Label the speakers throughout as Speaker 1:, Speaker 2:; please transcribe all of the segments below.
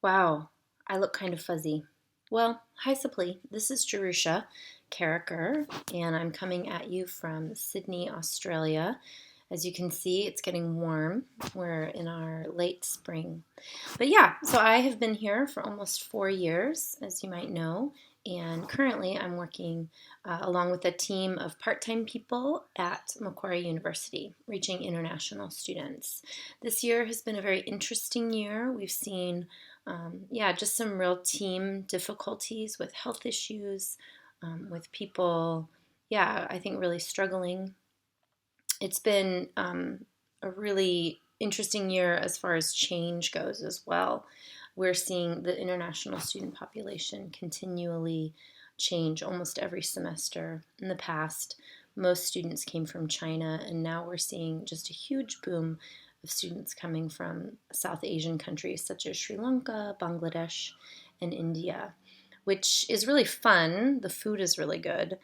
Speaker 1: Wow, I look kind of fuzzy. Well, hi Supplee. This is Jerusha Carricker, and I'm coming at you from Sydney, Australia. As you can see, it's getting warm. We're in our late spring. But yeah, so I have been here for almost 4 years, as you might know, and currently I'm working along with a team of part-time people at Macquarie University, reaching international students. This year has been a very interesting year. We've seen, just some real team difficulties with health issues, with people, I think really struggling. It's been a really interesting year as far as change goes as well. We're seeing the international student population continually change almost every semester. In the past, most students came from China, and now we're seeing just a huge boom of students coming from South Asian countries such as Sri Lanka, Bangladesh, and India, which is really fun. The food is really good,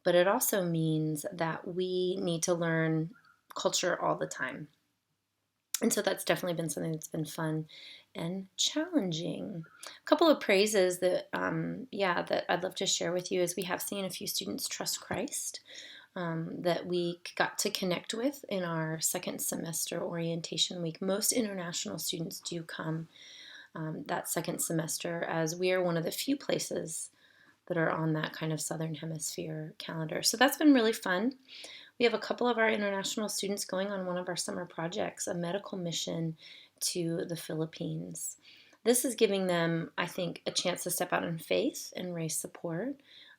Speaker 1: but it also means that we need to learn culture all the time. And so that's definitely been something that's been fun and challenging. A couple of praises that I'd love to share with you is we have seen a few students trust Christ that we got to connect with in our second semester orientation week. Most international students do come that second semester, as we are one of the few places that are on that kind of Southern Hemisphere calendar. So that's been really fun. We have a couple of our international students going on one of our summer projects, a medical mission to the Philippines. This is giving them, I think, a chance to step out in faith and raise support,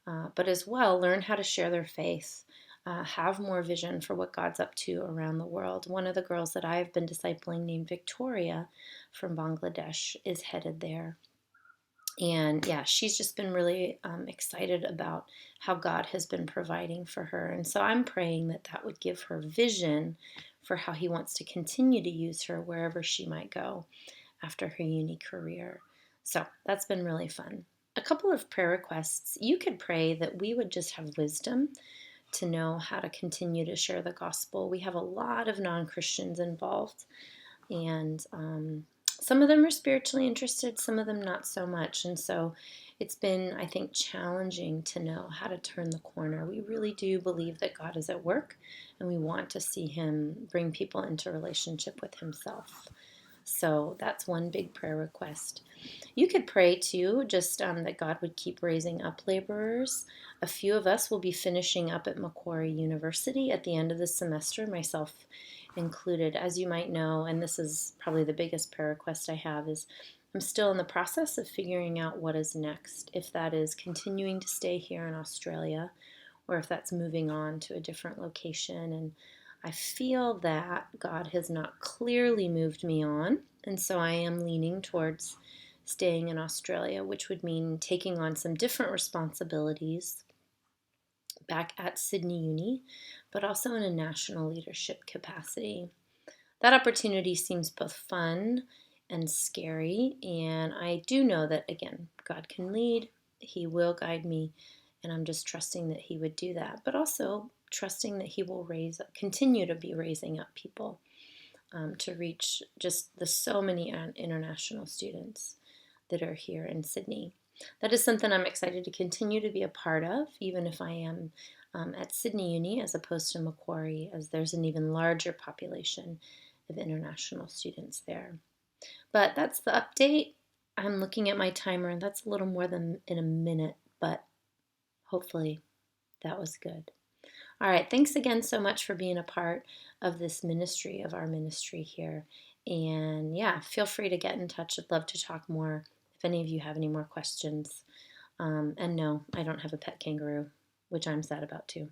Speaker 1: but as well learn how to share their faith, have more vision for what God's up to around the world. One of the girls that I've been discipling, named Victoria from Bangladesh, is headed there. And yeah, she's just been really excited about how God has been providing for her. And so I'm praying that that would give her vision for how He wants to continue to use her wherever she might go after her uni career. So that's been really fun. A couple of prayer requests. You could pray that we would just have wisdom to know how to continue to share the gospel. We have a lot of non Christians involved, and some of them are spiritually interested, some of them not so much. And so it's been, I think, challenging to know how to turn the corner. We really do believe that God is at work, and we want to see Him bring people into relationship with Himself. So that's one big prayer request. You could pray too, just that God would keep raising up laborers. A few of us will be finishing up at Macquarie University at the end of the semester, myself included. As you might know, and this is probably the biggest prayer request I have, is I'm still in the process of figuring out what is next. If that is continuing to stay here in Australia, or if that's moving on to a different location. And I feel that God has not clearly moved me on, and so I am leaning towards staying in Australia, which would mean taking on some different responsibilities back at Sydney Uni, but also in a national leadership capacity. That opportunity seems both fun and scary, and I do know that, again, God can lead, He will guide me, and I'm just trusting that He would do that, but also trusting that He will continue to be raising up people to reach just the so many international students that are here in Sydney. That is something I'm excited to continue to be a part of, even if I am at Sydney Uni as opposed to Macquarie, as there's an even larger population of international students there. But that's the update. I'm looking at my timer, and that's a little more than in a minute, but hopefully that was good. All right, thanks again so much for being a part of this ministry, of our ministry here. And yeah, feel free to get in touch. I'd love to talk more if any of you have any more questions. And no, I don't have a pet kangaroo, which I'm sad about too.